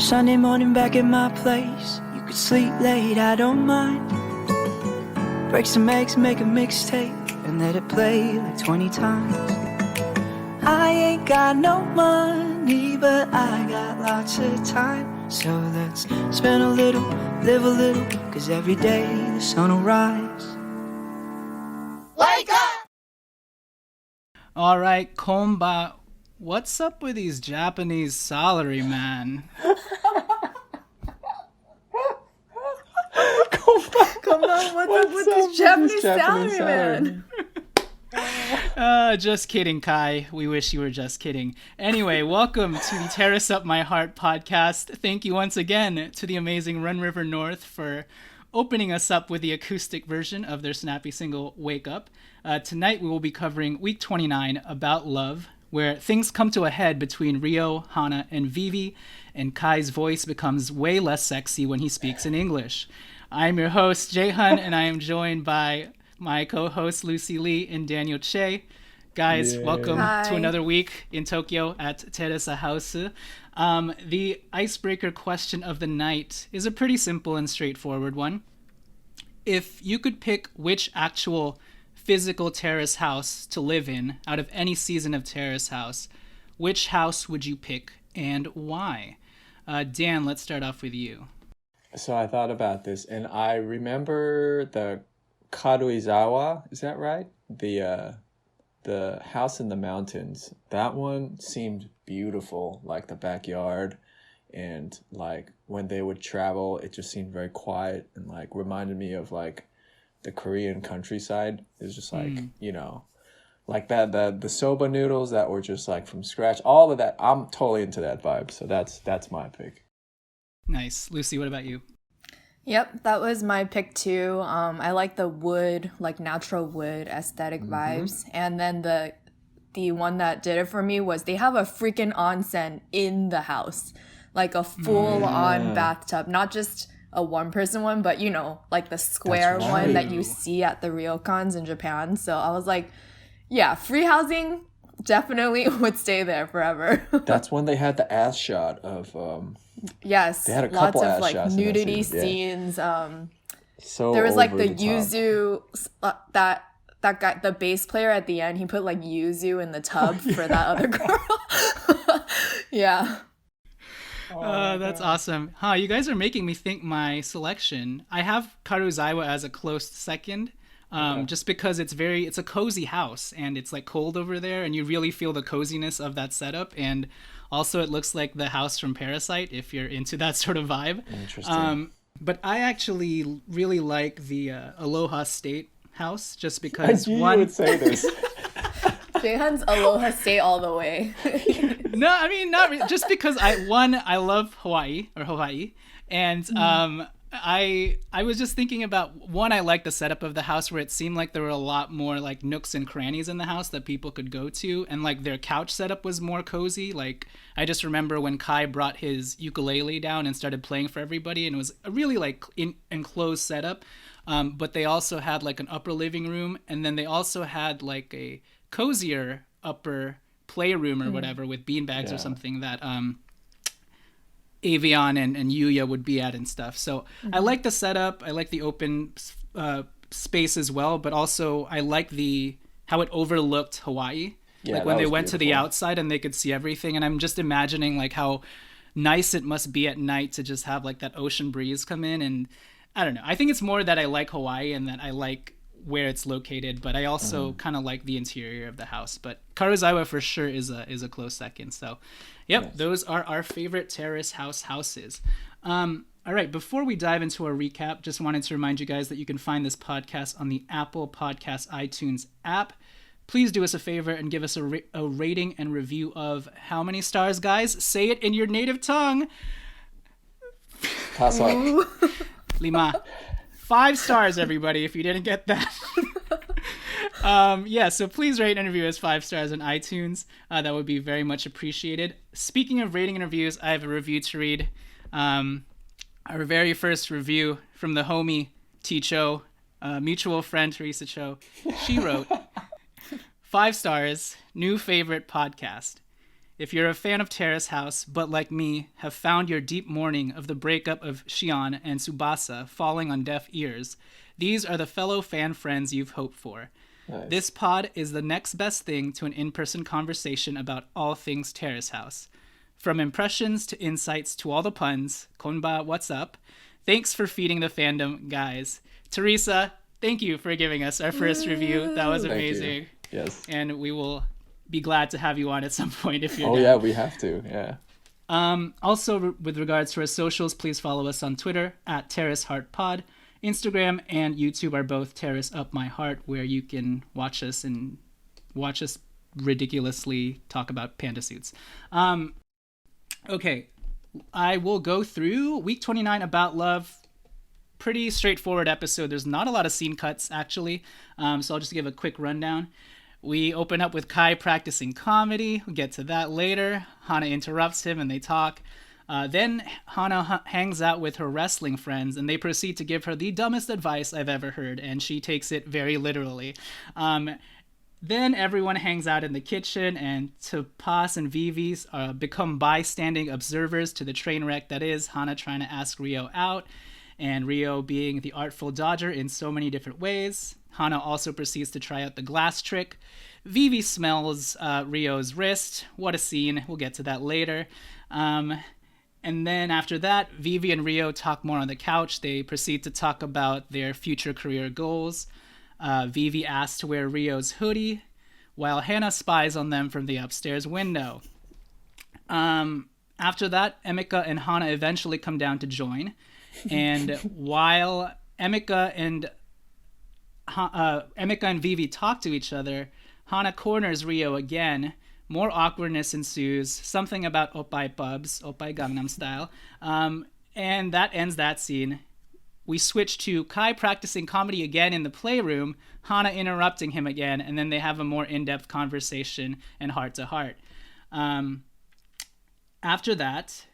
Sunday morning back at my place. You could sleep late, I don't mind. Break some eggs, make a mixtape, and let it play like 20 times. I ain't got no money, but I got lots of time. So let's spend a little, live a little, cause every day the sun will rise. Wake up! Alright, Komba, what's up with these Japanese salary, man? Come on, what's up with this Japanese salary, man? Just kidding, Kai. We wish you were just kidding. Anyway, welcome to the Terrace Up My Heart podcast. Thank you once again to the amazing Run River North for opening us up with the acoustic version of their snappy single, Wake Up. Tonight we will be covering week 29, About Love, where things come to a head between Rio, Hana, and Vivi, and Kai's voice becomes way less sexy when he speaks in English. I'm your host, Jaehyun, and I am joined by my co-hosts Lucy Lee and Daniel Che. Guys, welcome to another week in Tokyo at Terrace House. The icebreaker question of the night is a pretty simple and straightforward one. If you could pick which actual physical terrace house to live in out of any season of Terrace House, which house would you pick and why? Dan, let's start off with you. So I thought about this, and I remember the Karuizawa, is that right? The house in the mountains. That one seemed beautiful, like the backyard, and like when they would travel, it just seemed very quiet and like reminded me of like the Korean countryside. It's just like, you know, like that the soba noodles that were just like from scratch, all of that. I'm totally into that vibe. So that's my pick. Nice. Lucy, what about you? Yep, that was my pick too. I like the wood, like natural wood aesthetic vibes. And then the one that did it for me was they have a freaking onsen in the house. Like a full-on bathtub. Not just a one-person one, but you know, like the square one that you see at the ryokans in Japan. So I was like, yeah, free housing definitely would stay there forever. That's when they had the ass shot of yes, they had a lots couple of ass like shots nudity in that scene. scenes. So there was like over the top. yuzu that guy, the bass player at the end, he put like yuzu in the tub for that other girl. Yeah. That's awesome. You guys are making me think my selection. I have Karuizawa as a close second. Just because it's a cozy house and it's like cold over there and you really feel the coziness of that setup. And also it looks like the house from Parasite if you're into that sort of vibe. Interesting. But I actually really like the Aloha State house just because I knew you would say this. Jaehyun's Aloha State all the way. No, I mean, not really. Just because I love Hawaii, and I was just thinking about, one, I like the setup of the house where it seemed like there were a lot more like nooks and crannies in the house that people could go to, and like their couch setup was more cozy. Like I just remember when Kai brought his ukulele down and started playing for everybody, and it was a really like enclosed setup. But they also had like an upper living room, and then they also had like a cozier upper playroom or whatever with beanbags or something that Avion and Yuya would be at and stuff. So I like the setup. I like the open space as well, but also I like how it overlooked Hawaii. Yeah, like when they went beautiful. to the outside and they could see everything. And I'm just imagining like how nice it must be at night to just have like that ocean breeze come in. And I don't know. I think it's more that I like Hawaii and that I like where it's located, but I also kind of like the interior of the house. But Karuizawa for sure is a close second. So yep, Those are our favorite terrace houses. All right, before we dive into our recap, just wanted to remind you guys that you can find this podcast on the Apple Podcast iTunes app. Please do us a favor and give us a rating and review of how many stars, guys? Say it in your native tongue. Pass on. Lima. 5 stars, everybody, if you didn't get that. So please rate and review us 5 stars on iTunes. That would be very much appreciated. Speaking of rating and reviews, I have a review to read. Our very first review from the homie T-Cho, mutual friend Teresa Cho. She wrote, 5 stars, new favorite podcast. If you're a fan of Terrace House, but like me, have found your deep mourning of the breakup of Shion and Tsubasa falling on deaf ears, these are the fellow fan friends you've hoped for. Nice. This pod is the next best thing to an in-person conversation about all things Terrace House. From impressions to insights to all the puns, konba, what's up? Thanks for feeding the fandom, guys. Teresa, thank you for giving us our first review. That was amazing. Yes. And we will be glad to have you on at some point if you're down. Yeah, we have to. Yeah. Also, with regards to our socials, please follow us on Twitter at Terrace Heart Pod. Instagram and YouTube are both Terrace Up My Heart, where you can watch us ridiculously talk about panda suits. Okay, I will go through week 29 About Love. Pretty straightforward episode. There's not a lot of scene cuts, actually, so I'll just give a quick rundown. We open up with Kai practicing comedy. We'll get to that later. Hana interrupts him and they talk. Then Hana hangs out with her wrestling friends and they proceed to give her the dumbest advice I've ever heard, and she takes it very literally. Then everyone hangs out in the kitchen, and Tapas and Vivi become bystanding observers to the train wreck that is Hana trying to ask Rio out, and Rio being the artful dodger in so many different ways. Hana also proceeds to try out the glass trick. Vivi smells Rio's wrist. What a scene. We'll get to that later. And then after that, Vivi and Rio talk more on the couch. They proceed to talk about their future career goals. Vivi asks to wear Rio's hoodie, while Hana spies on them from the upstairs window. After that, Emika and Hana eventually come down to join. And while Emika and Vivi talk to each other, Hana corners Rio again. More awkwardness ensues, something about Oppai pubs, Oppai Gangnam style, and that ends that scene. We switch to Kai practicing comedy again in the playroom, Hana interrupting him again, and then they have a more in-depth conversation and heart-to-heart. After that,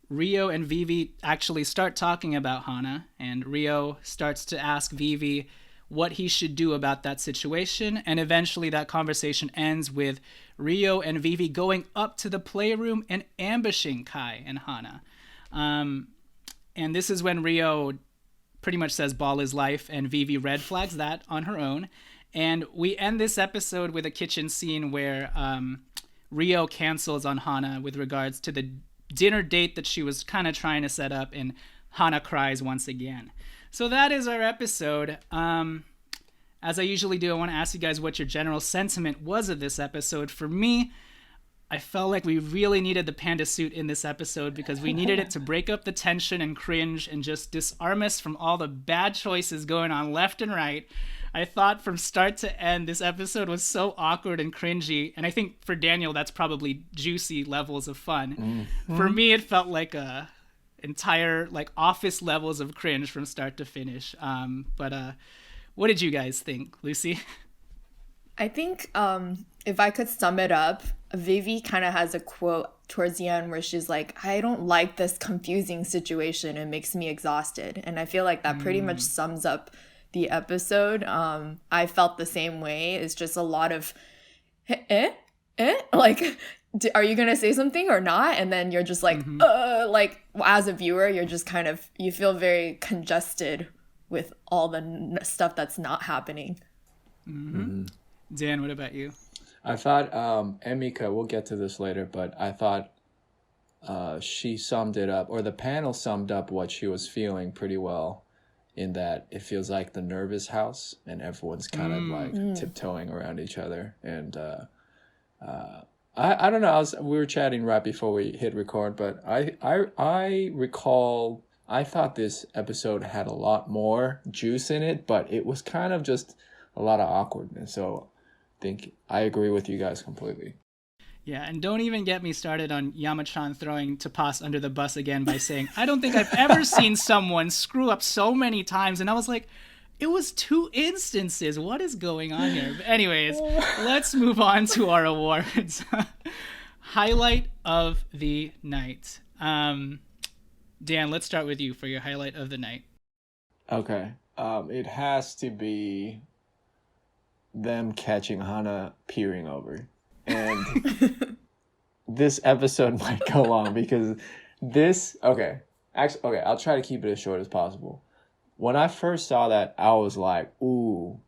Rio and Vivi actually start talking about Hana, and Rio starts to ask Vivi what he should do about that situation, and eventually that conversation ends with Rio and Vivi going up to the playroom and ambushing Kai and Hana. And this is when Rio pretty much says ball is life, and Vivi red flags that on her own. And we end this episode with a kitchen scene where Rio cancels on Hana with regards to the dinner date that she was kind of trying to set up, and Hana cries once again. So that is our episode. As I usually do, I want to ask you guys what your general sentiment was of this episode. For me, I felt like we really needed the Panda Suit in this episode because we needed it to break up the tension and cringe and just disarm us from all the bad choices going on left and right. I thought from start to end, this episode was so awkward and cringy. And I think for Daniel, that's probably juicy levels of fun. Mm-hmm. For me, it felt like a entire office levels of cringe from start to finish. But what did you guys think, Lucy? I think if I could sum it up, Vivi kind of has a quote towards the end where she's like, I don't like this confusing situation. It makes me exhausted. And I feel like that pretty much sums up the episode. I felt the same way. It's just a lot of, like, are you going to say something or not? And then you're just like, as a viewer, you're just kind of, you feel very congested with all the stuff that's not happening. Mm-hmm. Dan, what about you? I thought Emika, we'll get to this later, but I thought she summed it up, or the panel summed up what she was feeling pretty well, in that it feels like the nervous house and everyone's kind of tiptoeing around each other. And I don't know, we were chatting right before we hit record, but I recall I thought this episode had a lot more juice in it, but it was kind of just a lot of awkwardness. So think I agree with you guys completely. Yeah, and don't even get me started on Yamachan throwing Tapas under the bus again by saying, I don't think I've ever seen someone screw up so many times. And I was like, it was 2 instances. What is going on here? But anyways, let's move on to our awards. Highlight of the night. Dan, let's start with you for your highlight of the night. Okay. It has to be them catching Hana peering over. And this episode might go long because I'll try to keep it as short as possible. When I first saw that, I was like, ooh,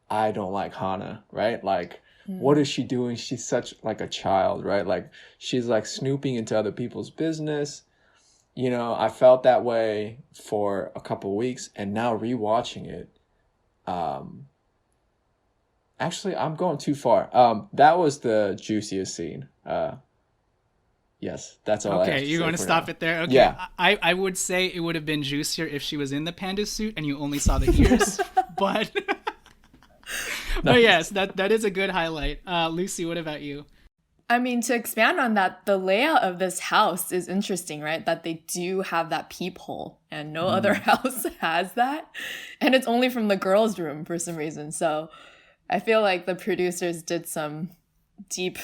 I don't like Hana, right? Like, what is she doing? She's such like a child, right? Like, she's like snooping into other people's business. You know, I felt that way for a couple weeks, and now rewatching it, actually, I'm going too far. That was the juiciest scene. Yes, that's all. Okay, you're going to stop it there? Okay. Yeah. I would say it would have been juicier if she was in the panda suit and you only saw the ears. but but yes, that is a good highlight. Lucy, what about you? I mean, to expand on that, the layout of this house is interesting, right? That they do have that peephole, and no other house has that. And it's only from the girls' room for some reason. So I feel like the producers did some deep,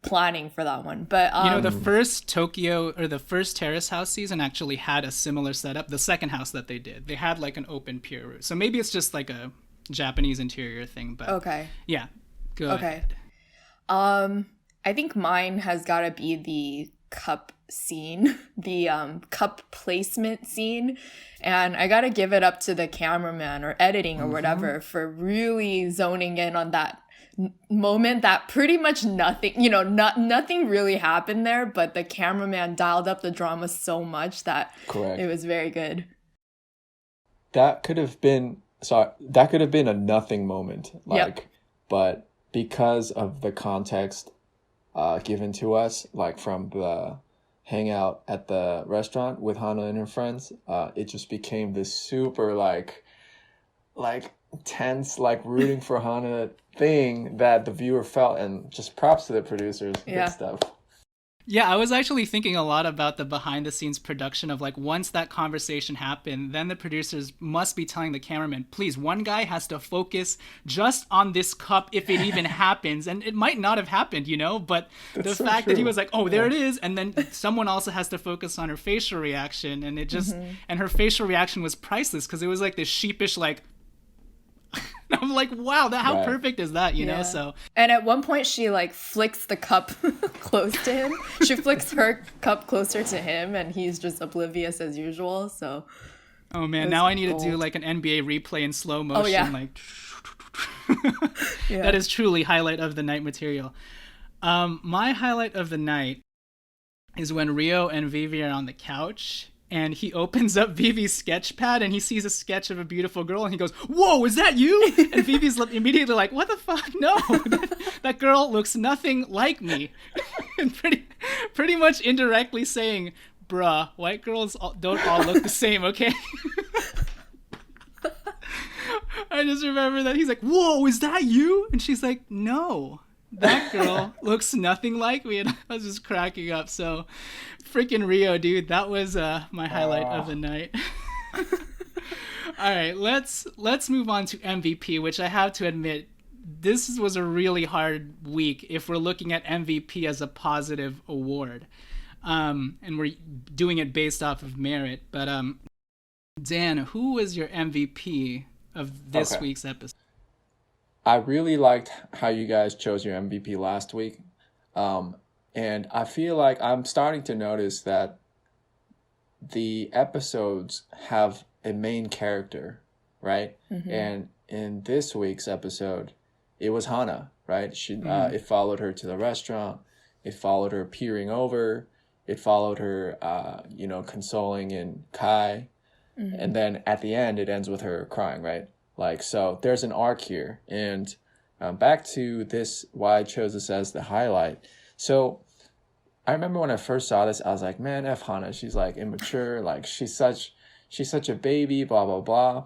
planning for that one. But the first the first Terrace House season actually had a similar setup. The second house that they did, they had like an open pier roof. So maybe it's just like a Japanese interior thing. But okay, yeah, go ahead. I think mine has got to be the cup scene, the cup placement scene. And I got to give it up to the cameraman or editing or whatever for really zoning in on that moment that pretty much nothing, nothing really happened there, but the cameraman dialed up the drama so much that it was very good. That could have been a nothing moment, but because of the context given to us, like from the hangout at the restaurant with Hana and her friends, it just became this super like tense, like rooting for Hana thing that the viewer felt, and just props to the producers. Good stuff. Yeah, I was actually thinking a lot about the behind the scenes production of like once that conversation happened, then the producers must be telling the cameraman, please, one guy has to focus just on this cup if it even happens. And it might not have happened, but that's the fact that he was like, oh, there it is. And then someone also has to focus on her facial reaction. And it just, and her facial reaction was priceless because it was like this sheepish, like, I'm like, wow, how perfect is that, you know? So, and at one point she like flicks the cup close to him. She flicks her cup closer to him, and he's just oblivious as usual. So, oh man, now I need to do like an NBA replay in slow motion. Oh, yeah. Like, that is truly highlight of the night material. My highlight of the night is when Rio and Vivi are on the couch. And he opens up Vivi's sketch pad and he sees a sketch of a beautiful girl and he goes, whoa, is that you? And Vivi's immediately like, what the fuck? No, that girl looks nothing like me. And pretty much indirectly saying, bruh, white girls don't all look the same, okay? I just remember that he's like, whoa, is that you? And she's like, no. That girl looks nothing like me, and I was just cracking up. So, freaking Rio, dude, that was my highlight of the night. All right, let's move on to MVP, which I have to admit, this was a really hard week if we're looking at MVP as a positive award, and we're doing it based off of merit. But Dan, who was your MVP of this week's episode? I really liked how you guys chose your MVP last week. And I feel like I'm starting to notice that the episodes have a main character, right? And in this week's episode, it was Hana, right? It followed her to the restaurant. It followed her peering over. It followed her, consoling in Kai. And then at the end, it ends with her crying, right? Like, so there's an arc here. And back to this, why I chose this as the highlight. So I remember when I first saw this, I was like, man, F Hana, she's like immature. Like she's such a baby, blah, blah, blah.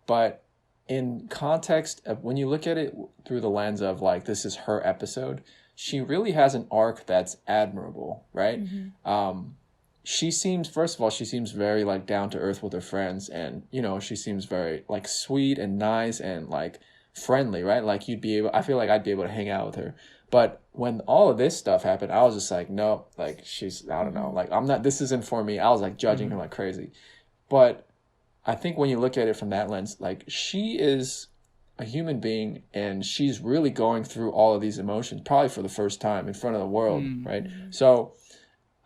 But in context of when you look at it through the lens of like, this is her episode, she really has an arc that's admirable, right? She seems very like down to earth with her friends, and she seems very like sweet and nice and like friendly, right? Like I feel like I'd be able to hang out with her. But when all of this stuff happened, I was just like, no, like I don't know, like this isn't for me. I was like judging her like crazy. But I think when you look at it from that lens, like she is a human being, and she's really going through all of these emotions, probably for the first time in front of the world, right? So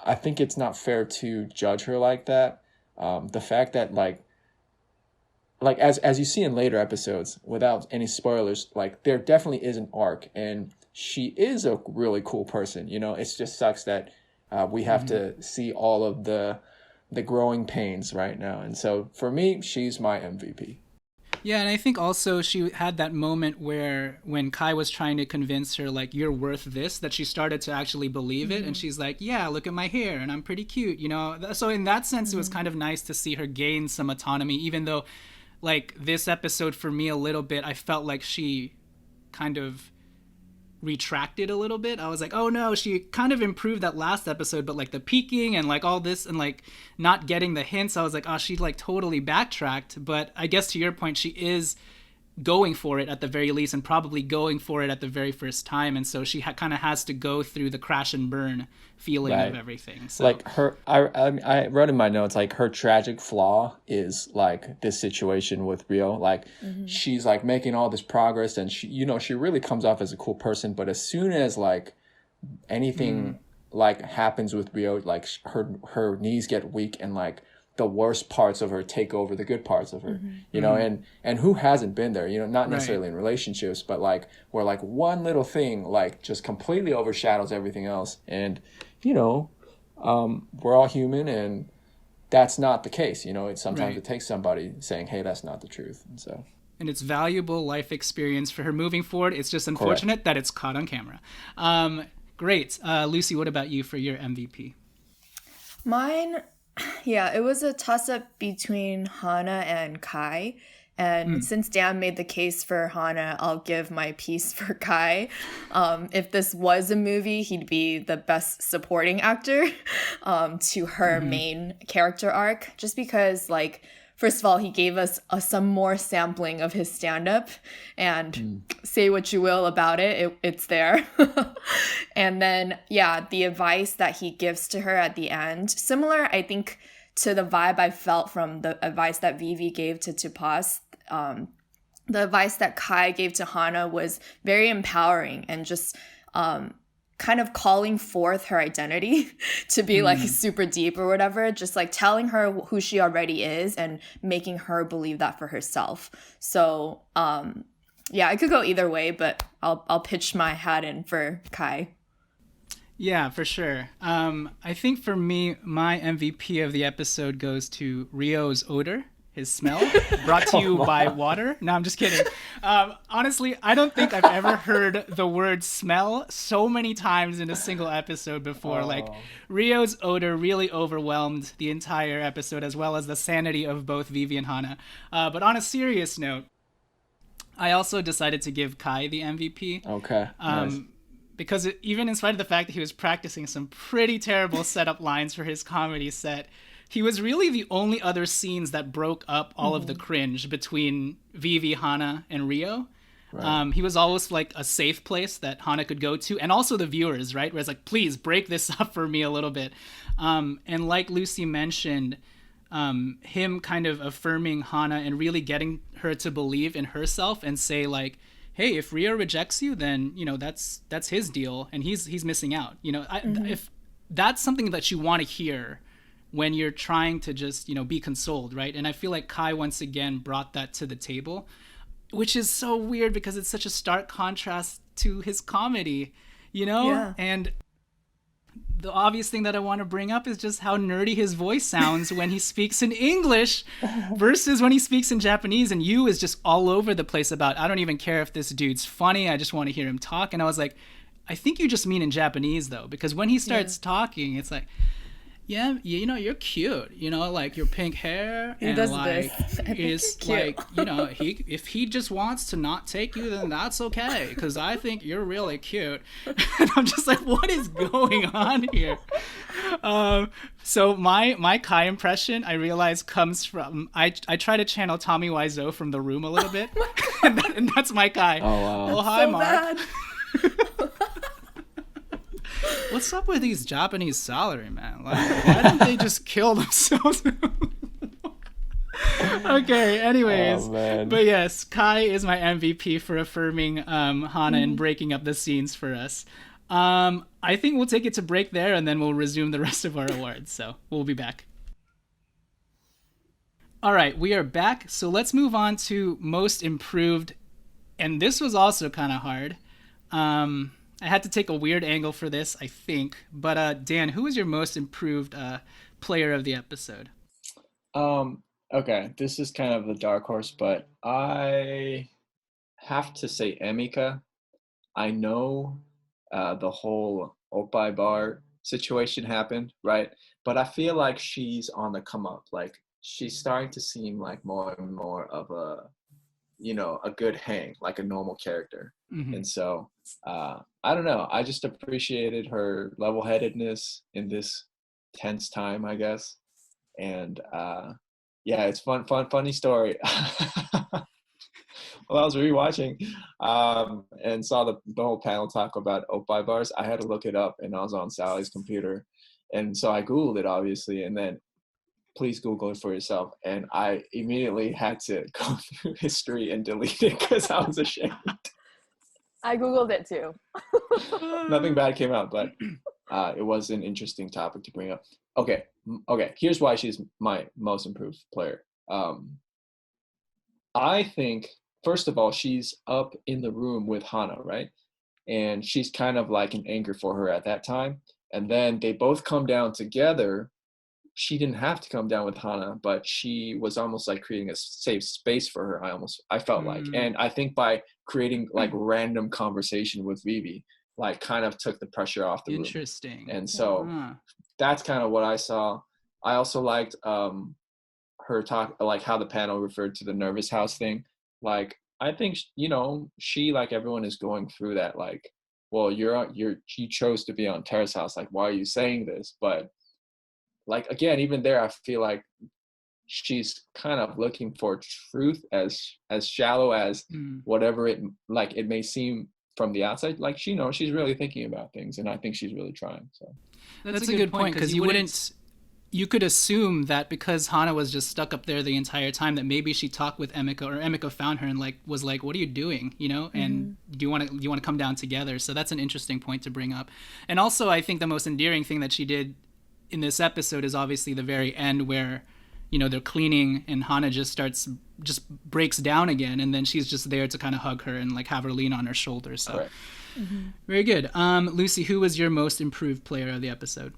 I think it's not fair to judge her like that. The fact that like as you see in later episodes, without any spoilers, like there definitely is an arc, and she is a really cool person. You know, it just sucks that we have to see all of the growing pains right now. And so for me, she's my MVP. Yeah, and I think also she had that moment where when Kai was trying to convince her, like, you're worth this, that she started to actually believe it. And she's like, yeah, look at my hair and I'm pretty cute, you know? So in that sense, it was kind of nice to see her gain some autonomy, even though, like, this episode for me a little bit, I felt like she kind of retracted a little bit. I was like, oh no, she kind of improved that last episode, but like the peeking and like all this and like not getting the hints, I was like, oh, she like totally backtracked. But I guess to your point, she is going for it at the very least, and probably going for it at the very first time, and so she kind of has to go through the crash and burn feeling of everything. So like her, I wrote in my notes, like her tragic flaw is like this situation with Rio. Like she's like making all this progress, and she, you know, she really comes off as a cool person, but as soon as like anything like happens with Rio, like her knees get weak, and like the worst parts of her take over the good parts of her, you know, and who hasn't been there, you know, not necessarily in relationships, but like where like one little thing like just completely overshadows everything else. And, you know, we're all human, and that's not the case. You know, sometimes it takes somebody saying, hey, that's not the truth. And it's valuable life experience for her moving forward. It's just unfortunate that it's caught on camera. Great. Lucy, what about you for your MVP? Mine, yeah, it was a toss-up between Hana and Kai. And since Dan made the case for Hana, I'll give my piece for Kai. If this was a movie, he'd be the best supporting actor to her main character arc. Just because, like, first of all, he gave us some more sampling of his stand-up. And say what you will about it, it's there. And then, yeah, the advice that he gives to her at the end, similar, I think, to the vibe I felt from the advice that Vivi gave to Tupas. The advice that Kai gave to Hana was very empowering and just kind of calling forth her identity to be like super deep or whatever, just like telling her who she already is and making her believe that for herself. So yeah, I could go either way, but I'll pitch my hat in for Kai. Yeah, for sure. I think for me, my MVP of the episode goes to Rio's odor, his smell, brought to you by water. No, I'm just kidding. Honestly, I don't think I've ever heard the word smell so many times in a single episode before. Like, Rio's odor really overwhelmed the entire episode, as well as the sanity of both Vivi and Hana. But on a serious note, I also decided to give Kai the MVP. Okay, nice. Because even in spite of the fact that he was practicing some pretty terrible setup lines for his comedy set, he was really the only other scenes that broke up all of the cringe between Vivi, Hana, and Rio. Right. He was always like a safe place that Hana could go to, and also the viewers, right? Where it's like, please break this up for me a little bit. And like Lucy mentioned, him kind of affirming Hana and really getting her to believe in herself and say like, hey, if Rio rejects you, then, you know, that's his deal, and he's missing out. You know, if that's something that you want to hear when you're trying to just, you know, be consoled, right? And I feel like Kai once again brought that to the table, which is so weird because it's such a stark contrast to his comedy, you know? Yeah. And the obvious thing that I want to bring up is just how nerdy his voice sounds when he speaks in English versus when he speaks in Japanese. And you is just all over the place about, I don't even care if this dude's funny, I just want to hear him talk. And I was like, I think you just mean in Japanese though, because when he starts talking, it's like, yeah, you know, you're cute, you know, like your pink hair, he and does like this. is like, you know, if he just wants to not take you, then that's okay, because I think you're really cute. And I'm just like, what is going on here? So my Kai impression, I realize, comes from I try to channel Tommy Wiseau from The Room a little bit, and that's my Kai. Oh wow! Oh hi, So Mark. bad. What's up with these Japanese salary, man? Like, why don't they just kill themselves? Okay, anyways. Oh, man. But yes, Kai is my MVP for affirming Hana and breaking up the scenes for us. I think we'll take it to break there and then we'll resume the rest of our awards. So we'll be back. All right, we are back. So let's move on to most improved. And this was also kind of hard. I had to take a weird angle for this, I think. But Dan, who was your most improved player of the episode? Okay, this is kind of the dark horse, but I have to say Emika. I know the whole Oppai bar situation happened, right? But I feel like she's on the come up. Like she's starting to seem like more and more of a, a good hang, like a normal character. Mm-hmm. And so I don't know. I just appreciated her level-headedness in this tense time, I guess. And yeah, it's funny story. Well, I was rewatching and saw the whole panel talk about Oppai bars. I had to look it up, and I was on Sally's computer. And so I Googled it, obviously, and then please Google it for yourself. And I immediately had to go through history and delete it because I was ashamed. I Googled it too. Nothing bad came out, but it was an interesting topic to bring up. Okay, here's why she's my most improved player. I think, first of all, she's up in the room with Hana, right? And she's kind of like an anchor for her at that time. And then they both come down together. She didn't have to come down with Hana, but she was almost like creating a safe space for her. I felt like, and I think by creating like random conversation with Vivi, like kind of took the pressure off the room. Interesting. And so that's kind of what I saw. I also liked her talk, like how the panel referred to the nervous house thing. Like, I think, she, like everyone, is going through that, like, well, you chose to be on Terrace House. Like, why are you saying this? But like, again, even there, I feel like she's kind of looking for truth as shallow as whatever it may seem from the outside. Like, she's really thinking about things, and I think she's really trying. So that's a good point, because you could assume that because Hana was just stuck up there the entire time, that maybe she talked with Emika, or Emika found her and was like, what are you doing? And do you want to come down together? So that's an interesting point to bring up. And also, I think the most endearing thing that she did in this episode is obviously the very end where, they're cleaning and Hana just breaks down again. And then she's just there to kind of hug her and like have her lean on her shoulder. So right. Very good. Lucy, who was your most improved player of the episode?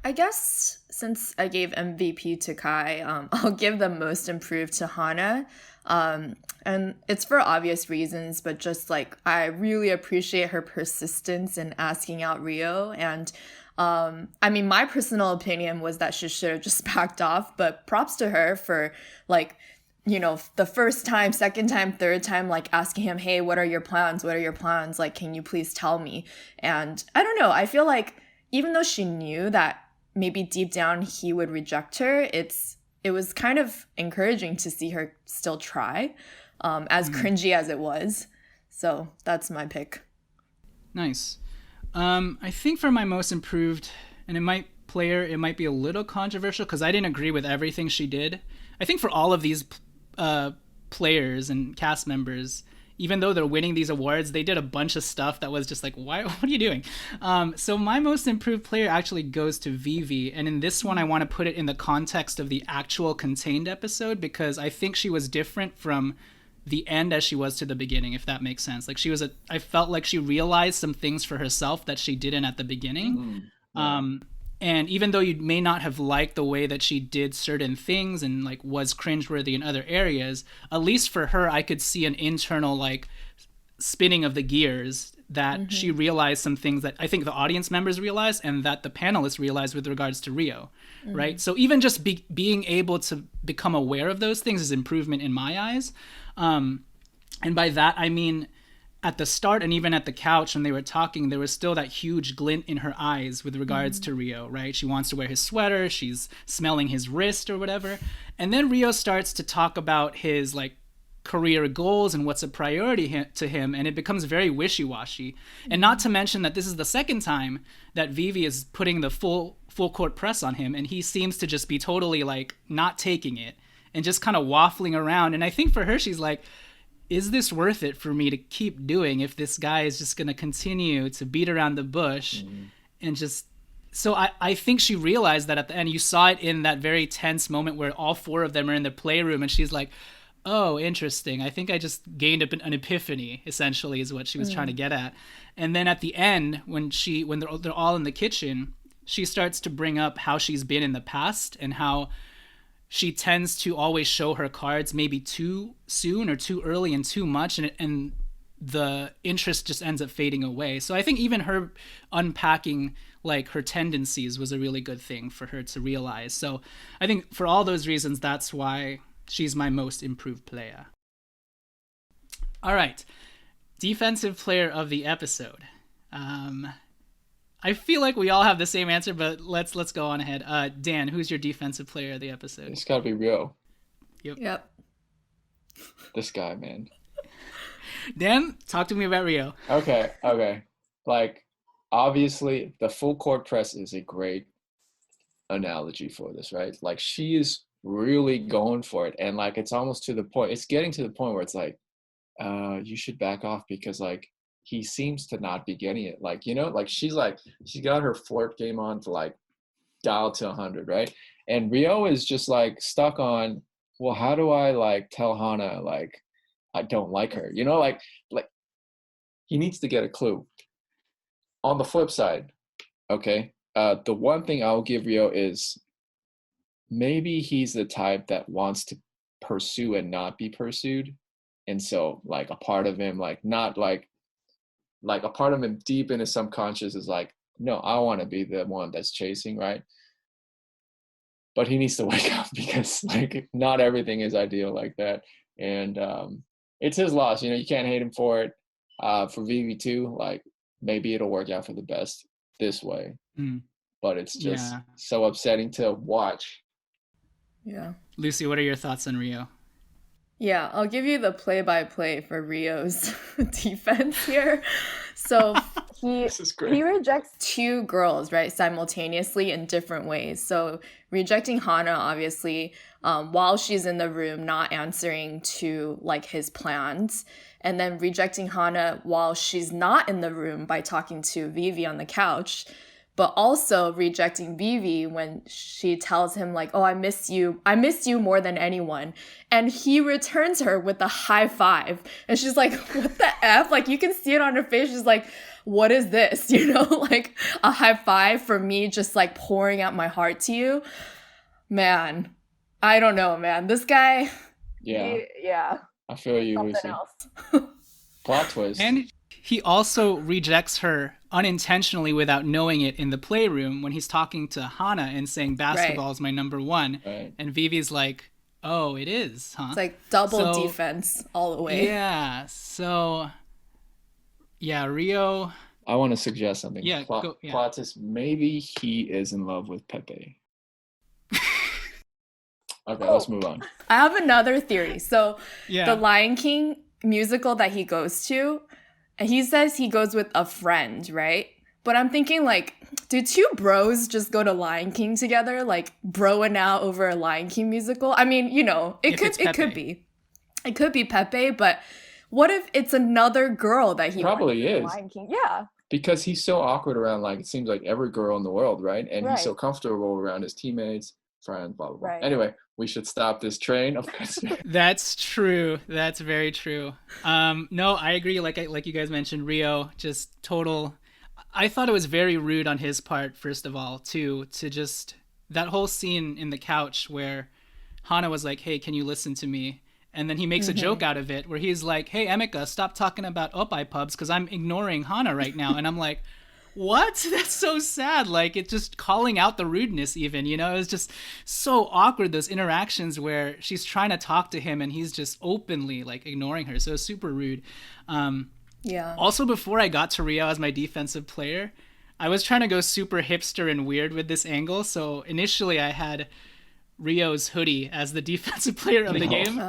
I guess since I gave MVP to Kai, I'll give the most improved to Hana. And it's for obvious reasons, but just like, I really appreciate her persistence in asking out Rio. And I mean, my personal opinion was that she should have just backed off, but props to her for like, the first time, second time, third time, like asking him, hey, what are your plans? What are your plans? Like, can you please tell me? And I don't know, I feel like even though she knew that maybe deep down he would reject her, it was kind of encouraging to see her still try, as cringy as it was. So that's my pick. Nice. I think for my most improved, and it might be a little controversial because I didn't agree with everything she did. I think for all of these players and cast members, even though they're winning these awards, they did a bunch of stuff that was just like, why? What are you doing? So my most improved player actually goes to Vivi. And in this one, I want to put it in the context of the actual contained episode, because I think she was different from the end as she was to the beginning, if that makes sense. Like I felt like she realized some things for herself that she didn't at the beginning. And even though you may not have liked the way that she did certain things and like was cringeworthy in other areas, at least for her, I could see an internal like spinning of the gears that she realized some things that I think the audience members realized and that the panelists realized with regards to Rio, right? So even just being able to become aware of those things is improvement in my eyes. And by that, I mean, at the start and even at the couch when they were talking, there was still that huge glint in her eyes with regards to Rio, right? She wants to wear his sweater. She's smelling his wrist or whatever. And then Rio starts to talk about his like career goals and what's a priority to him, and it becomes very wishy-washy. And not to mention that this is the second time that Vivi is putting the full court press on him, and he seems to just be totally like not taking it and just kind of waffling around. And I think for her, she's like, is this worth it for me to keep doing if this guy is just going to continue to beat around the bush and just... So I think she realized that at the end. You saw it in that very tense moment where all four of them are in the playroom, and she's like, oh, interesting. I think I just gained an epiphany, essentially, is what she was trying to get at. And then at the end, when they're all in the kitchen, she starts to bring up how she's been in the past and how she tends to always show her cards maybe too soon or too early and too much, and the interest just ends up fading away. So I think even her unpacking like her tendencies was a really good thing for her to realize. So I think for all those reasons, that's why she's my most improved player. All right. Defensive player of the episode. I feel like we all have the same answer, but let's go on ahead. Dan, who's your defensive player of the episode? It's got to be Rio. Yep. This guy, man. Dan, talk to me about Rio. Okay. Like, obviously, the full court press is a great analogy for this, right? Like, she is really going for it. And, like, it's almost to the point. It's getting to the point where it's like, you should back off because, like, he seems to not be getting it. Like, you know, like, she got her flirt game on to, like, dial to 100, right? And Rio is just, like, stuck on, well, how do I, like, tell Hana, like, I don't like her? You know, like he needs to get a clue. On the flip side, okay, the one thing I'll give Rio is maybe he's the type that wants to pursue and not be pursued. And so, like, a part of him, like, not like a part of him deep in his subconscious is like, no, I want to be the one that's chasing, right? But he needs to wake up because, like, not everything is ideal like that. And it's his loss. You know, you can't hate him for it. For Vivi too, like, maybe it'll work out for the best this way. But it's just so upsetting to watch. Yeah. Lucy, what are your thoughts on Rio? Yeah, I'll give you the play-by-play for Rio's defense here. So This is great. he rejects two girls, right, simultaneously in different ways. So rejecting Hana, obviously, while she's in the room, not answering to, like, his plans. And then rejecting Hana while she's not in the room by talking to Vivi on the couch. But also rejecting Vivi when she tells him, like, oh, I miss you more than anyone. And he returns her with a high five. And she's like, what the F? Like, you can see it on her face. She's like, what is this? You know, like, a high five for me just, like, pouring out my heart to you. Man, I don't know, man. This guy. Yeah. I feel you, Something Lucy. else. Plot twist. And he also rejects her unintentionally without knowing it in the playroom when he's talking to Hana and saying basketball is my number one. Right. And Vivi's like, oh, it is, huh? It's like double defense all the way. Yeah. So, yeah, Rio. I want to suggest something. Yeah, Plot twist. Maybe he is in love with Pepe. Okay, let's move on. I have another theory. So Yeah. the Lion King musical that he goes to, he says he goes with a friend, right? But I'm thinking, like, do two bros just go to Lion King together, like, broing out over a Lion King musical? I mean, you know, it could be Pepe, but what if it's another girl that he Probably wants to is. Lion King? Yeah. Because he's so awkward around, like, it seems like every girl in the world, right? And he's so comfortable around his teammates, friends, blah, blah, blah. Right. Anyway, we should stop this train. Of course. That's true. That's very true. No, I agree. Like you guys mentioned, Rio, just total. I thought it was very rude on his part, first of all, to just that whole scene in the couch where Hana was like, hey, can you listen to me? And then he makes a joke out of it where he's like, hey, Emeka, stop talking about Oppai pubs because I'm ignoring Hana right now. And I'm like, what? That's so sad. Like, it's just calling out the rudeness even, you know? It's just so awkward, those interactions where she's trying to talk to him and he's just openly, like, ignoring her. So it's super rude. Yeah. Also, before I got to Rio as my defensive player, I was trying to go super hipster and weird with this angle. So initially I had Rio's hoodie as the defensive player of the game,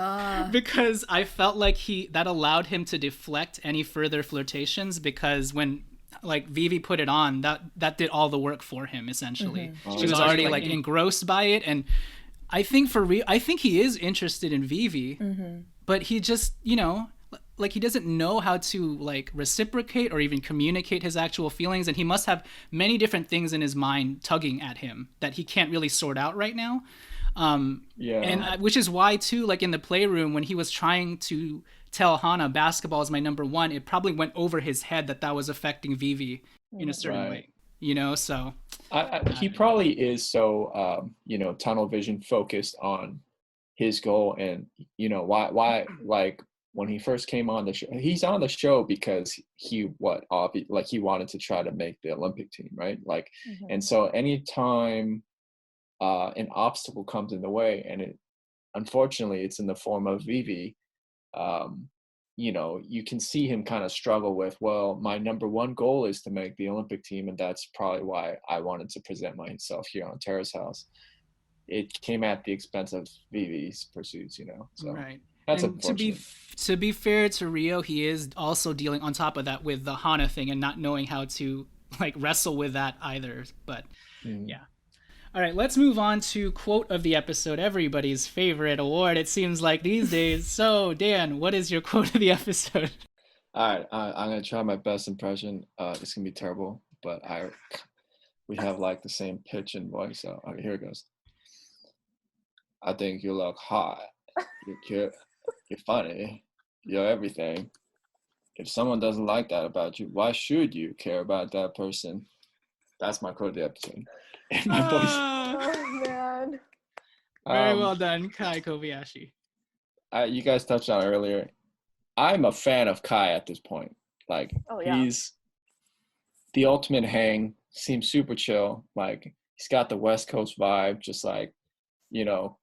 because I felt like that allowed him to deflect any further flirtations, because when like Vivi put it on, that did all the work for him essentially. Mm-hmm. She was already like engrossed by it, and I think I think he is interested in Vivi, but he just, you know, like he doesn't know how to like reciprocate or even communicate his actual feelings, and he must have many different things in his mind tugging at him that he can't really sort out right now. And which is why too, like in the playroom when he was trying to tell Hana basketball is my number one, it probably went over his head that was affecting Vivi in a certain way, you know. So he probably is so you know, tunnel vision focused on his goal, and you know why like when he first came on the show, he's on the show because he wanted to try to make the Olympic team, right? Like, and so anytime an obstacle comes in the way, and unfortunately it's in the form of Vivi, you know, you can see him kind of struggle with, well, my number one goal is to make the Olympic team, and that's probably why I wanted to present myself here on Terrace House. It came at the expense of Vivi's pursuits, you know. So right. That's and unfortunate. To be fair to Rio, he is also dealing on top of that with the Hana thing and not knowing how to like wrestle with that either. But yeah. All right, let's move on to quote of the episode, everybody's favorite award, it seems like these days. So, Dan, what is your quote of the episode? All right, I'm going to try my best impression. It's going to be terrible, but we have like the same pitch and voice, so okay, here it goes. I think you look hot. You're cute. You're funny. You're everything. If someone doesn't like that about you, why should you care about that person? That's my quote of the episode. And my voice. Oh man. Very well done, Kai Kobayashi. You guys touched on earlier. I'm a fan of Kai at this point. Like, he's the ultimate hang. Seems super chill. Like, he's got the West Coast vibe. Just like, you know,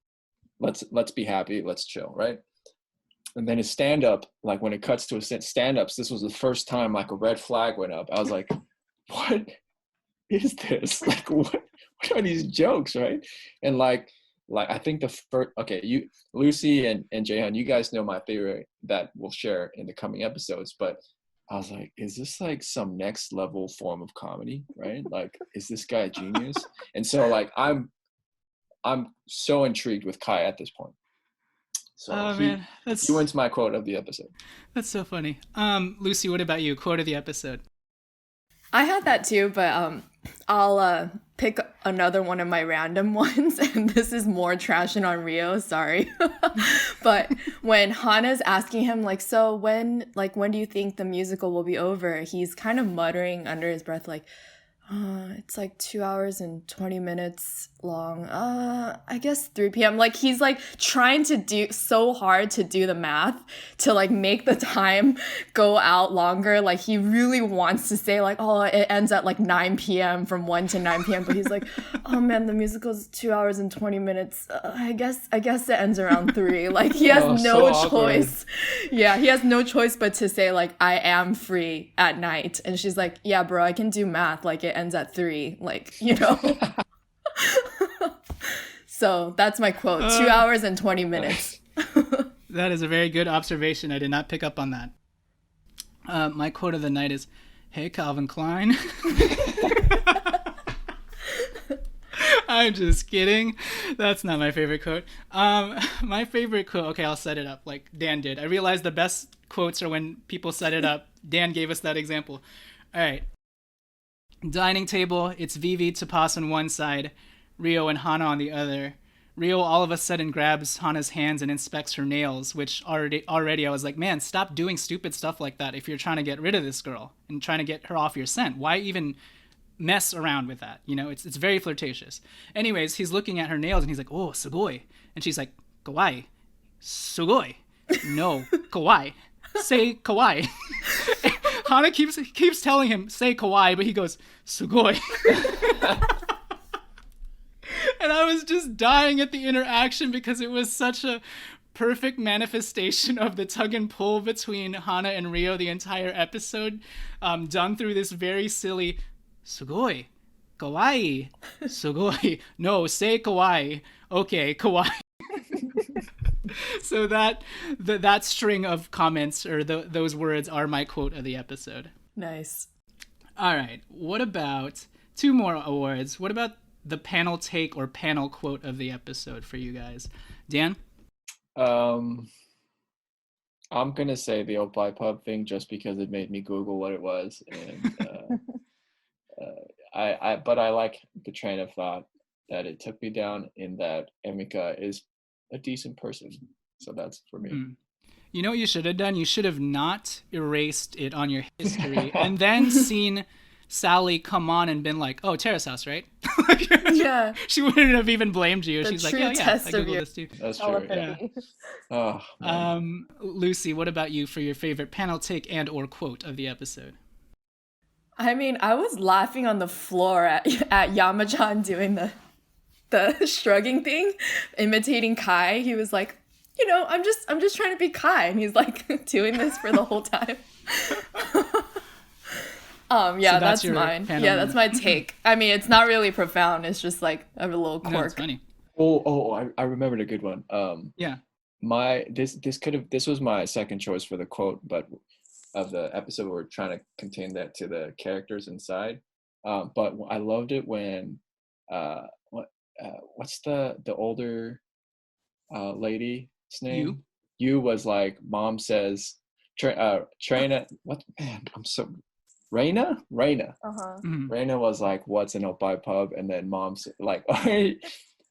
let's be happy. Let's chill, right? And then his stand-up, like when it cuts to his stand-ups, this was the first time like a red flag went up. I was like, what is this? Like, what are these jokes, right? And like I think the first, you, Lucy and Jaehyun, you guys know my theory that we'll share in the coming episodes, but I was like, is this like some next level form of comedy, right? Like, is this guy a genius? And so like, I'm so intrigued with Kai at this point. So he wins my quote of the episode. That's so funny. Lucy, what about you? Quote of the episode. I had that too, but I'll pick another one of my random ones, and this is more trashing on Rio, sorry. But when Hana's asking him, like, so when do you think the musical will be over? He's kind of muttering under his breath, like, it's like 2 hours and 20 minutes long. I guess 3 p.m. Like, he's like trying to do so hard to do the math to like make the time go out longer. Like, he really wants to say like, oh, it ends at like 9 p.m. from 1 to 9 p.m. But he's like, oh man, the musical's 2 hours and 20 minutes. I guess it ends around 3. Like, he has no choice. Yeah, he has no choice but to say like, I am free at night. And she's like, yeah, bro, I can do math. Like, it ends at 3. Like, you know. So that's my quote. 2 hours and 20 minutes. That is a very good observation. I did not pick up on that. My quote of the night is, hey, Calvin Klein. I'm just kidding. That's not my favorite quote. My favorite quote, okay, I'll set it up like Dan did. I realized the best quotes are when people set it up. Dan gave us that example. All right. Dining table, it's Vivi Tapas on one side, Rio and Hana on the other. Rio all of a sudden grabs Hana's hands and inspects her nails, which already I was like, man, stop doing stupid stuff like that if you're trying to get rid of this girl and trying to get her off your scent. Why even mess around with that? You know, it's very flirtatious. Anyways, he's looking at her nails and he's like, oh, sugoi. And she's like, kawaii. Sugoi. No, kawaii. Say kawaii. Hana keeps telling him, say kawaii, but he goes, sugoi. And I was just dying at the interaction because it was such a perfect manifestation of the tug and pull between Hana and Rio the entire episode, done through this very silly, sugoi, kawaii, sugoi. No, say kawaii. Okay, kawaii. So that string of comments or those words are my quote of the episode. Nice. All right. What about 2 more awards? What about the panel take or panel quote of the episode for you guys? Dan? I'm gonna say the Oppai pub thing just because it made me Google what it was, and but I like the train of thought that it took me down in that Emika is a decent person, so that's for me. You know what you should have done? You should have not erased it on your history and then seen Sally come on and been like, "Oh, Terrace House, right?" Yeah. She wouldn't have even blamed you. The She's like, true "Yeah, I test of googled your this too." That's true. Yeah. Oh, Lucy, what about you for your favorite panel take and or quote of the episode? I mean, I was laughing on the floor at Yama-chan doing the shrugging thing, imitating Kai. He was like, you know, I'm just trying to be Kai, and he's like doing this for the whole time. Yeah, so that's mine. Yeah, that's my take. I mean, it's not really profound. It's just like a little quirk. No, it's funny. I remembered a good one. Yeah. This was my second choice for the quote, but of the episode we're trying to contain that to the characters inside. But I loved it when what's the older lady's name? You was like, Mom says, Trina, what, man, I'm so, Raina? Raina was like, what's an Oppai pub? And then Mom like,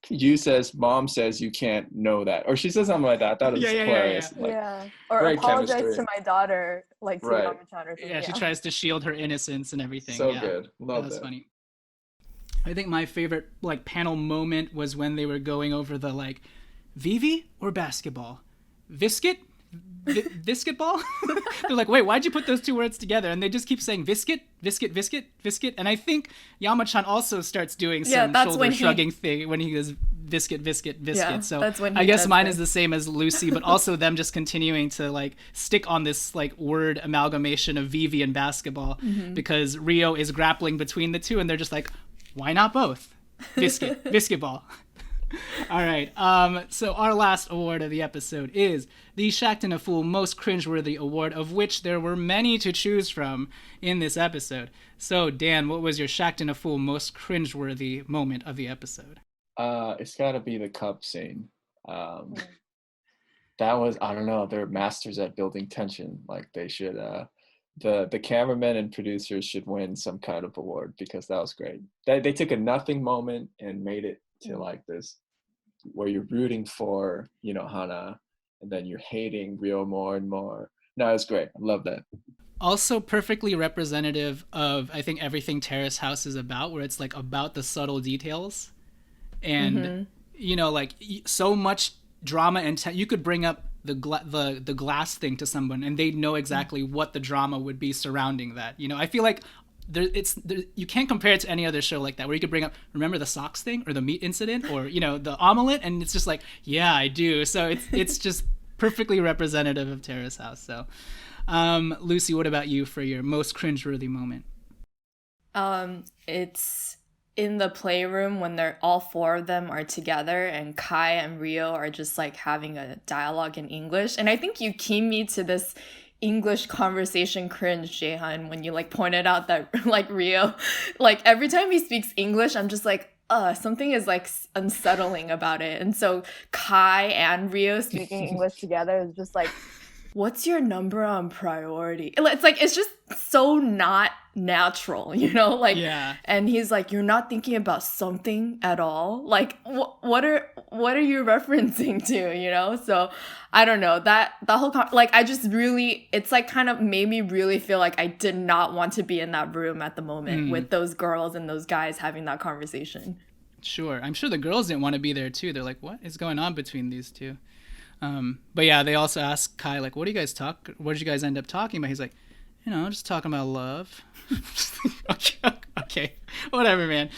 you says, Mom says you can't know that. Or she says something like that. That was hilarious. Yeah. Like, yeah. Or apologize chemistry to my daughter, like to Yama-chan or something. Yeah, she tries to shield her innocence and everything. So good. Love that. That's funny. I think my favorite like panel moment was when they were going over the like Vivi or basketball? Visket? Visket ball? They're like, wait, why'd you put those 2 words together? And they just keep saying visket, visket, visket, visket. And I think Yama-chan also starts doing some shoulder shrugging thing when he goes visket, visket, visket. Yeah, so that's when I guess mine is the same as Lucy, but also them just continuing to like stick on this like word amalgamation of Vivi and basketball because Rio is grappling between the two and they're just like, why not both? Visket, visket ball. All right. So our last award of the episode is the Shacked a Fool Most Cringeworthy Award, of which there were many to choose from in this episode. So, Dan, what was your Shacked a Fool Most Cringeworthy moment of the episode? It's got to be the cup scene. That was, I don't know, they're masters at building tension. Like they should, the cameramen and producers should win some kind of award because that was great. They took a nothing moment and made it to like this where you're rooting for, you know, Hana, and then you're hating Rio more and more. No, it's great. I love that. Also perfectly representative of, I think, everything Terrace House is about, where it's like about the subtle details. And, you know, like so much drama and you could bring up the glass thing to someone and they'd know exactly what the drama would be surrounding that. You know, I feel like you can't compare it to any other show like that where you could bring up, remember the socks thing or the meat incident or, you know, the omelet, and it's just like, yeah, I do. So it's just perfectly representative of Terrace House. So Lucy, what about you for your most cringeworthy moment? It's in the playroom when they're all 4 of them are together and Kai and Rio are just like having a dialogue in English. And I think you keyed me to this English conversation cringe, Jaehan, when you like pointed out that like Rio, like every time he speaks English, I'm just like, something is like unsettling about it. And so Kai and Rio speaking English together is just like, what's your number on priority? It's like, it's just so not natural, you know? Like, yeah. And he's like, you're not thinking about something at all? Like, what are you referencing to, you know? So I don't know, that whole, like, I just really, it's like kind of made me really feel like I did not want to be in that room at the moment with those girls and those guys having that conversation. Sure. I'm sure the girls didn't want to be there too. They're like, what is going on between these two? But yeah, they also asked Kai, like, what did you guys end up talking about? He's like, you know, just talking about love. Okay, whatever, man.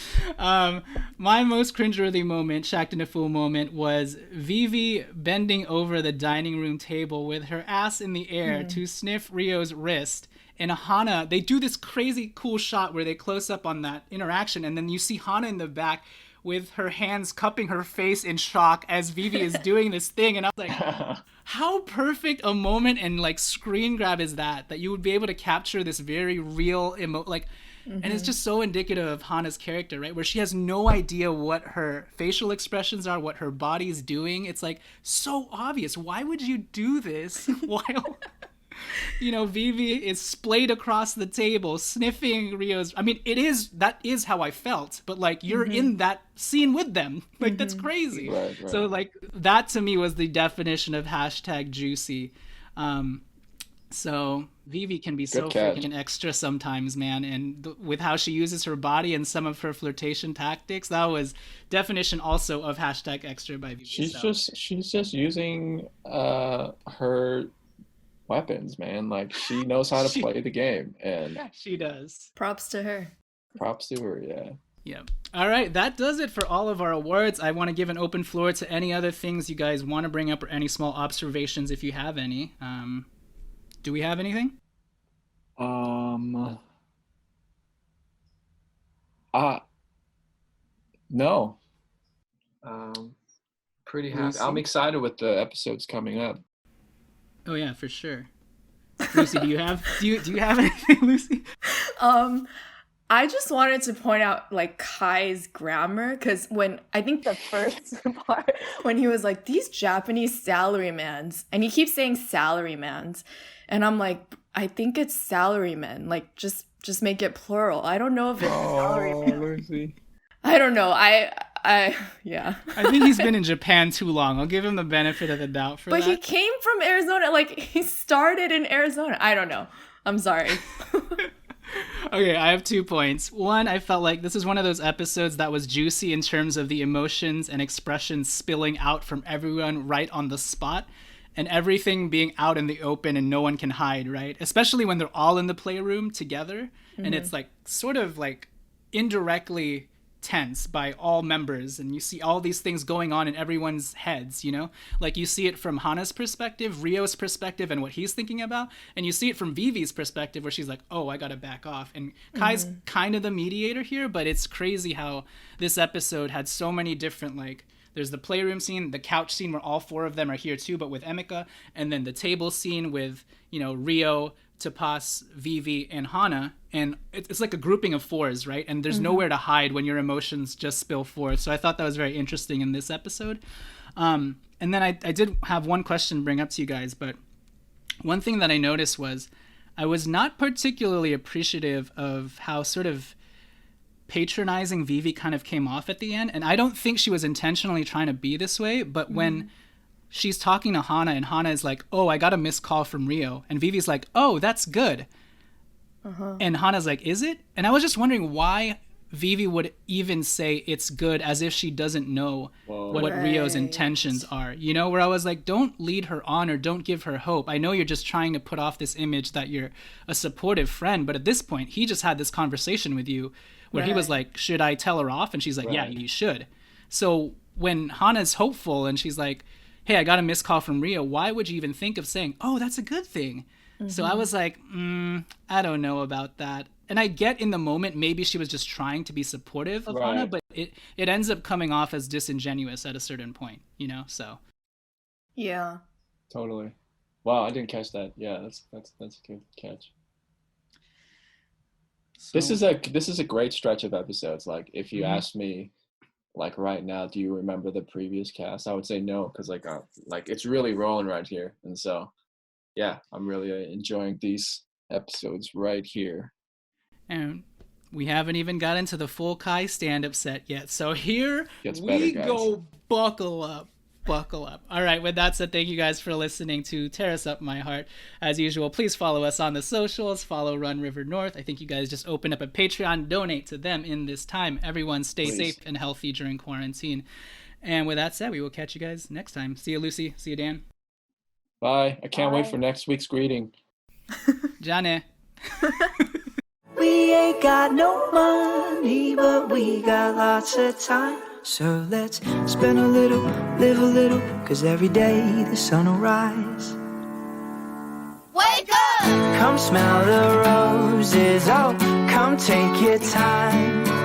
My most cringeworthy moment, Shacked a Fool moment, was Vivi bending over the dining room table with her ass in the air to sniff Rio's wrist and Hana, they do this crazy cool shot where they close up on that interaction, and then you see Hana in the back with her hands cupping her face in shock as Vivi is doing this thing, and I was like, how perfect a moment and like screen grab is that you would be able to capture this very real and it's just so indicative of Hana's character, right? Where she has no idea what her facial expressions are, what her body's doing. It's like so obvious. Why would you do this while Vivi is splayed across the table, sniffing Rio's. I mean, that is how I felt, but like you're in that scene with them. Like that's crazy. Right. So like that to me was the definition of #juicy. So Vivi can be so freaking extra sometimes, man. And with how she uses her body and some of her flirtation tactics, that was definition also of #extra by Vivi. She's just using her weapons, man. Like she knows how to play the game, and she does. Props to her. Yeah. All right, that does it for all of our awards. I want to give an open floor to any other things you guys want to bring up or any small observations if you have any. Do we have anything? No. Pretty happy. Lucy? I'm excited with the episodes coming up. Oh yeah, for sure. Lucy, do you have anything, Lucy? I just wanted to point out like Kai's grammar, because when I think the first part when he was like, these Japanese salarymans, and he keeps saying salarymans, and I'm like, I think it's salarymen. Like just make it plural. I don't know if it's salaryman. Lucy. I don't know. Yeah. I think he's been in Japan too long. I'll give him the benefit of the doubt for that. But he came from Arizona. Like he started in Arizona. I don't know. I'm sorry. Okay, I have 2 points. One, I felt like this is one of those episodes that was juicy in terms of the emotions and expressions spilling out from everyone right on the spot, and everything being out in the open and no one can hide, right? Especially when they're all in the playroom together, and it's like sort of like indirectly tense by all members, and you see all these things going on in everyone's heads, like you see it from Hana's perspective, Rio's perspective, and what he's thinking about, and you see it from Vivi's perspective where she's like, oh, I gotta back off, and Kai's kind of the mediator here. But it's crazy how this episode had so many different, like, there's the playroom scene, the couch scene where all 4 of them are here too, but with Emika, and then the table scene with Rio, Tapas, Vivi, and Hana, and it's like a grouping of 4s, right? And there's nowhere to hide when your emotions just spill forth. So I thought that was very interesting in this episode. And then I did have one question to bring up to you guys, but one thing that I noticed was I was not particularly appreciative of how sort of patronizing Vivi kind of came off at the end. And I don't think she was intentionally trying to be this way, but when she's talking to Hana, and Hana is like, oh, I got a missed call from Rio. And Vivi's like, oh, that's good. And Hana's like, is it? And I was just wondering why Vivi would even say it's good, as if she doesn't know what Rio's intentions are. Where I was like, don't lead her on or don't give her hope. I know you're just trying to put off this image that you're a supportive friend. But at this point, he just had this conversation with you where he was like, should I tell her off? And she's like, yeah, you should. So when Hana's hopeful and she's like, hey, I got a missed call from Rio, why would you even think of saying, oh, that's a good thing? So I was like, I don't know about that. And I get in the moment, maybe she was just trying to be supportive of Hana, but it ends up coming off as disingenuous at a certain point, so. Yeah. Totally. Wow, I didn't catch that. Yeah, that's a good catch. So, this is a great stretch of episodes. Like, if you ask me, like right now, do you remember the previous cast? I would say no, because like it's really rolling right here, and so yeah, I'm really enjoying these episodes right here. And we haven't even got into the full Kai stand-up set yet, so here we go. Buckle up. All right, with that said, thank you guys for listening to Terrace Up My Heart. As usual, please follow us on the socials. Follow Run River North. I think you guys just opened up a Patreon. Donate to them in this time. Everyone stay safe and healthy during quarantine. And with that said, we will catch you guys next time. See you, Lucy. See you, Dan. Bye. I can't wait for next week's greeting. Jane. We ain't got no money, but we got lots of time. So let's spend a little, live a little, 'cause every day the sun will rise. Wake up! Come smell the roses, oh, come take your time.